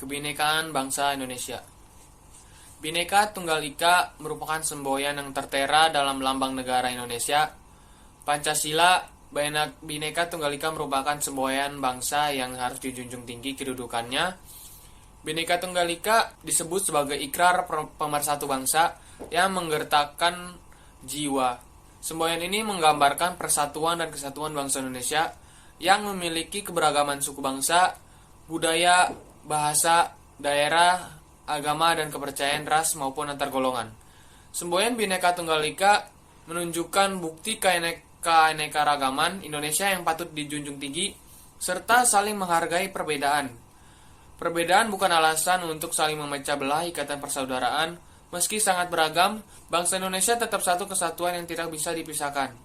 Kebinekaan bangsa Indonesia. Bhinneka Tunggal Ika merupakan semboyan yang tertera dalam lambang negara Indonesia. Pancasila, Bhinneka Tunggal Ika merupakan semboyan bangsa yang harus dijunjung tinggi kedudukannya. Bhinneka Tunggal Ika disebut sebagai ikrar pemersatu bangsa yang menggerakkan jiwa. Semboyan ini menggambarkan persatuan dan kesatuan bangsa Indonesia yang memiliki keberagaman suku bangsa, budaya, bahasa, daerah, agama, dan kepercayaan ras maupun antar golongan. Semboyan Bhinneka Tunggal Ika menunjukkan bukti keanekaragaman Indonesia yang patut dijunjung tinggi serta saling menghargai perbedaan. Perbedaan bukan alasan untuk saling memecah belah ikatan persaudaraan. Meski sangat beragam, bangsa Indonesia tetap satu kesatuan yang tidak bisa dipisahkan.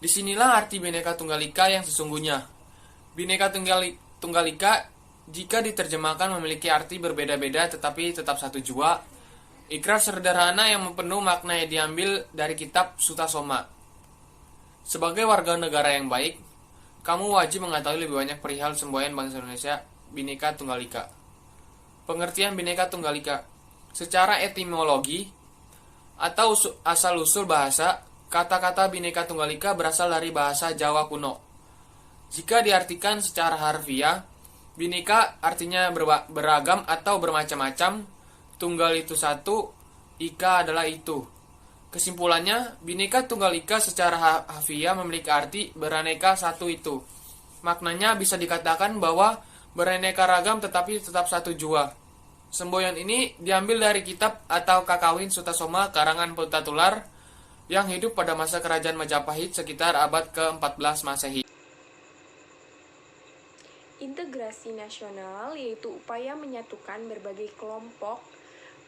Disinilah arti Bhinneka Tunggal Ika yang sesungguhnya. Bhinneka Tunggal Ika jika diterjemahkan memiliki arti berbeda-beda tetapi tetap satu jua. Ikrar sederhana yang penuh makna yang diambil dari kitab Sutta Soma. Sebagai warga negara yang baik, kamu wajib mengetahui lebih banyak perihal semboyan bangsa Indonesia Bhinneka Tunggal Ika. Pengertian Bhinneka Tunggal Ika. Secara etimologi atau asal-usul bahasa, kata-kata Bhinneka Tunggal Ika berasal dari bahasa Jawa kuno. Jika diartikan secara harfiah, Bhinneka artinya beragam atau bermacam-macam, tunggal itu satu, ika adalah itu. Kesimpulannya, Bhinneka Tunggal Ika secara harfiah memiliki arti beraneka satu itu. Maknanya bisa dikatakan bahwa beraneka ragam tetapi tetap satu jua. Semboyan ini diambil dari kitab atau Kakawin Sutta Soma karangan Puntatular yang hidup pada masa kerajaan Majapahit sekitar abad ke-14 Masehi. Integrasi nasional yaitu upaya menyatukan berbagai kelompok,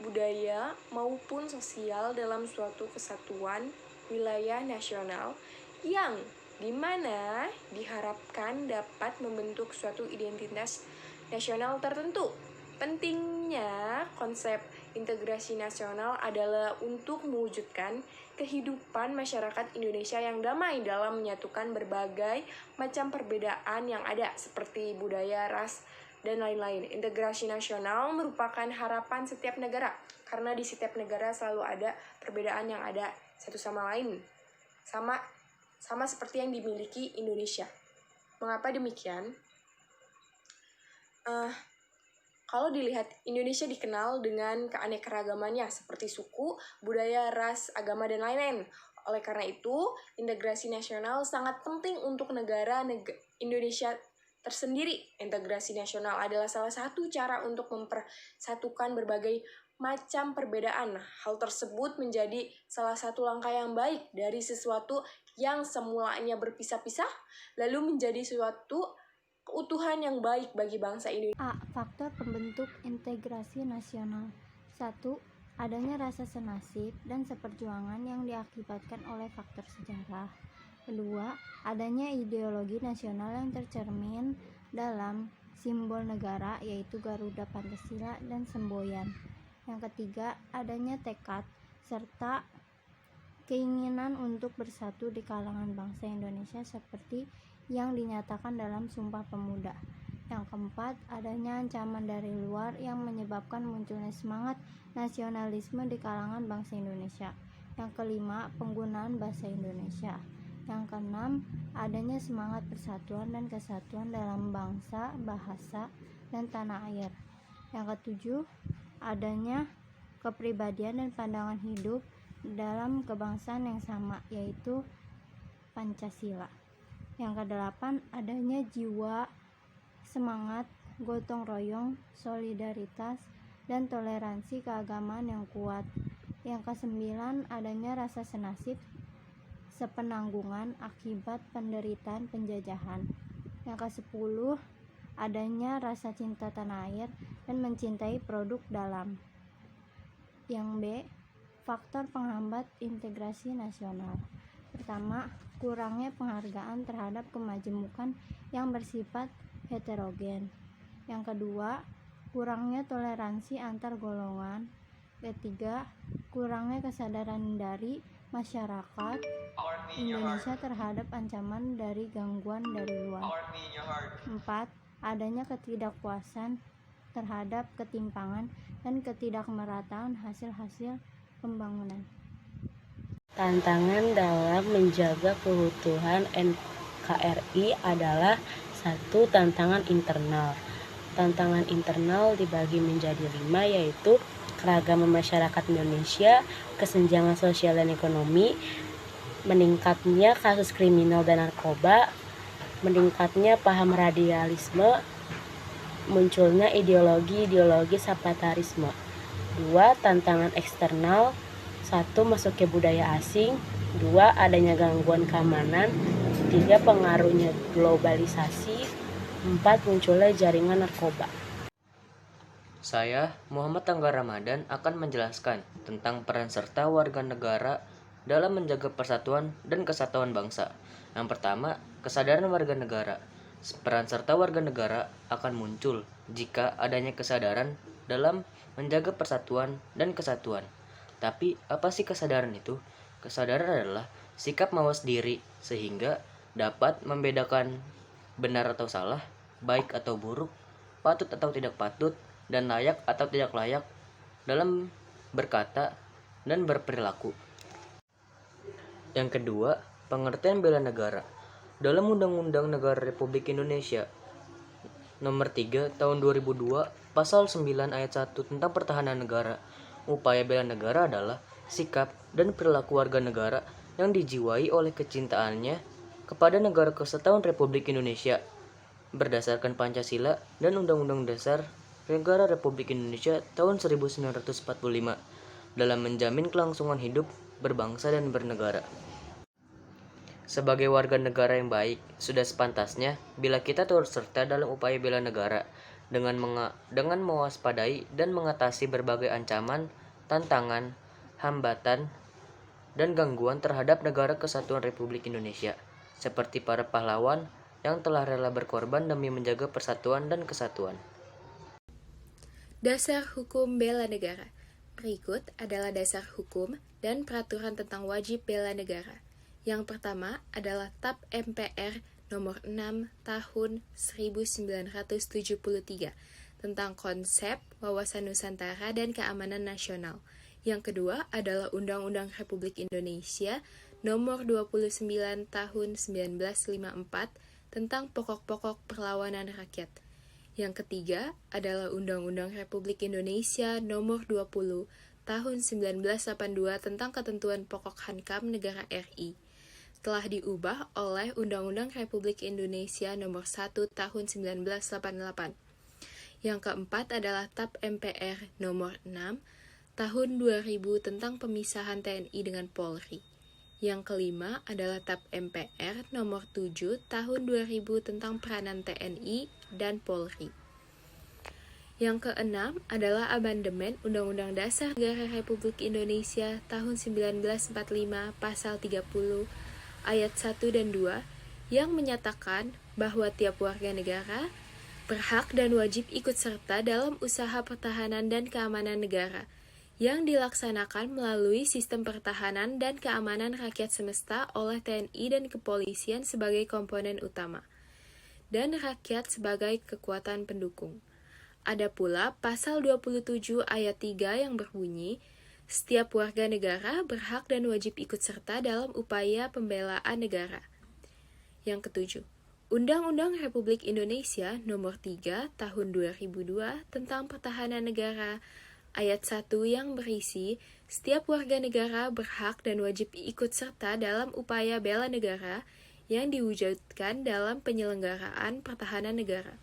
budaya, maupun sosial dalam suatu kesatuan wilayah nasional yang dimana diharapkan dapat membentuk suatu identitas nasional tertentu. Pentingnya konsep integrasi nasional adalah untuk mewujudkan kehidupan masyarakat Indonesia yang damai dalam menyatukan berbagai macam perbedaan yang ada seperti budaya, ras, dan lain-lain. Integrasi nasional merupakan harapan setiap negara karena di setiap negara selalu ada perbedaan yang ada satu sama lain. Sama seperti yang dimiliki Indonesia. Mengapa demikian? Kalau dilihat, Indonesia dikenal dengan keanekaragamannya seperti suku, budaya, ras, agama, dan lain-lain. Oleh karena itu, integrasi nasional sangat penting untuk negara Indonesia tersendiri. Integrasi nasional adalah salah satu cara untuk mempersatukan berbagai macam perbedaan. Hal tersebut menjadi salah satu langkah yang baik dari sesuatu yang semulanya berpisah-pisah, lalu menjadi suatu keutuhan yang baik bagi bangsa Indonesia. A. Faktor pembentuk integrasi nasional. 1. Adanya rasa senasib dan seperjuangan yang diakibatkan oleh faktor sejarah. 2. Adanya ideologi nasional yang tercermin dalam simbol negara yaitu Garuda Pancasila dan semboyan. Yang ketiga, adanya tekad serta keinginan untuk bersatu di kalangan bangsa Indonesia seperti yang dinyatakan dalam Sumpah Pemuda. Yang keempat, adanya ancaman dari luar yang menyebabkan munculnya semangat nasionalisme di kalangan bangsa Indonesia. Yang kelima, penggunaan bahasa Indonesia. Yang keenam, adanya semangat persatuan dan kesatuan dalam bangsa, bahasa, dan tanah air. Yang ketujuh, adanya kepribadian dan pandangan hidup dalam kebangsaan yang sama, yaitu Pancasila. Yang kedelapan, adanya jiwa, semangat, gotong royong, solidaritas, dan toleransi keagamaan yang kuat. Yang kesembilan, adanya rasa senasib, sepenanggungan akibat penderitaan penjajahan. Yang kesepuluh, adanya rasa cinta tanah air dan mencintai produk dalam. Yang B, faktor penghambat integrasi nasional. Pertama, kurangnya penghargaan terhadap kemajemukan yang bersifat heterogen. Yang kedua, kurangnya toleransi antar golongan. Ketiga, kurangnya kesadaran dari masyarakat Indonesia terhadap ancaman dari gangguan dari luar. 4. Adanya ketidakpuasan terhadap ketimpangan dan ketidakmerataan hasil-hasil pembangunan. Tantangan dalam menjaga keutuhan NKRI adalah satu, tantangan internal. Tantangan internal dibagi menjadi 5, yaitu keragaman masyarakat Indonesia, kesenjangan sosial dan ekonomi, meningkatnya kasus kriminal dan narkoba, meningkatnya paham radikalisme, munculnya ideologi sapatarisme. 2, tantangan eksternal. 1, masuknya budaya asing. 2, adanya gangguan keamanan. 3, pengaruhnya globalisasi. 4, munculnya jaringan narkoba. Saya, Muhammad Tangga Ramadan, akan menjelaskan tentang peran serta warga negara dalam menjaga persatuan dan kesatuan bangsa. Yang pertama, kesadaran warga negara. Peran serta warga negara akan muncul jika adanya kesadaran dalam menjaga persatuan dan kesatuan. Tapi, apa sih kesadaran itu? Kesadaran adalah sikap mawas diri sehingga dapat membedakan benar atau salah, baik atau buruk, patut atau tidak patut, dan layak atau tidak layak dalam berkata dan berperilaku. Yang kedua, pengertian bela negara. Dalam Undang-Undang Negara Republik Indonesia Nomor 3 Tahun 2002, Pasal 9 Ayat 1 tentang pertahanan negara. Upaya bela negara adalah sikap dan perilaku warga negara yang dijiwai oleh kecintaannya kepada Negara Kesatuan Republik Indonesia berdasarkan Pancasila dan Undang-Undang Dasar Negara Republik Indonesia tahun 1945 dalam menjamin kelangsungan hidup berbangsa dan bernegara. Sebagai warga negara yang baik, sudah sepantasnya bila kita turut serta dalam upaya bela negara dengan mewaspadai dan mengatasi berbagai ancaman, tantangan, hambatan, dan gangguan terhadap Negara Kesatuan Republik Indonesia, seperti para pahlawan yang telah rela berkorban demi menjaga persatuan dan kesatuan. Dasar hukum bela negara. Berikut adalah dasar hukum dan peraturan tentang wajib bela negara. Yang pertama adalah TAP MPR nomor 6 tahun 1973 tentang konsep wawasan Nusantara dan keamanan nasional. Yang kedua adalah Undang-Undang Republik Indonesia nomor 29 tahun 1954 tentang pokok-pokok perlawanan rakyat. Yang ketiga adalah Undang-Undang Republik Indonesia nomor 20 tahun 1982 tentang ketentuan pokok Hankam Negara RI. Telah diubah oleh Undang-Undang Republik Indonesia Nomor 1 Tahun 1988. Yang keempat adalah TAP MPR Nomor 6 Tahun 2000 tentang pemisahan TNI dengan Polri. Yang kelima adalah TAP MPR Nomor 7 Tahun 2000 tentang peranan TNI dan Polri. Yang keenam adalah amandemen Undang-Undang Dasar Negara Republik Indonesia Tahun 1945 Pasal 30 Ayat 1 dan 2 yang menyatakan bahwa tiap warga negara berhak dan wajib ikut serta dalam usaha pertahanan dan keamanan negara yang dilaksanakan melalui sistem pertahanan dan keamanan rakyat semesta oleh TNI dan kepolisian sebagai komponen utama, dan rakyat sebagai kekuatan pendukung. Ada pula Pasal 27 Ayat 3 yang berbunyi, setiap warga negara berhak dan wajib ikut serta dalam upaya pembelaan negara. Yang ketujuh, Undang-Undang Republik Indonesia Nomor 3 Tahun 2002 tentang Pertahanan Negara, Ayat 1 yang berisi, setiap warga negara berhak dan wajib ikut serta dalam upaya bela negara yang diwujudkan dalam penyelenggaraan pertahanan negara.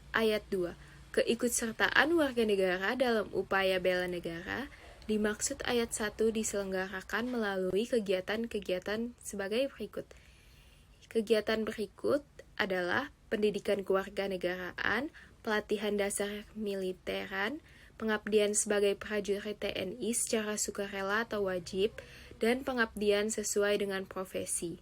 Ayat 2, keikutsertaan warga negara dalam upaya bela negara dimaksud ayat 1 diselenggarakan melalui kegiatan-kegiatan sebagai berikut. Kegiatan berikut adalah pendidikan kewarganegaraan, pelatihan dasar militeran, pengabdian sebagai prajurit TNI secara sukarela atau wajib, dan pengabdian sesuai dengan profesi.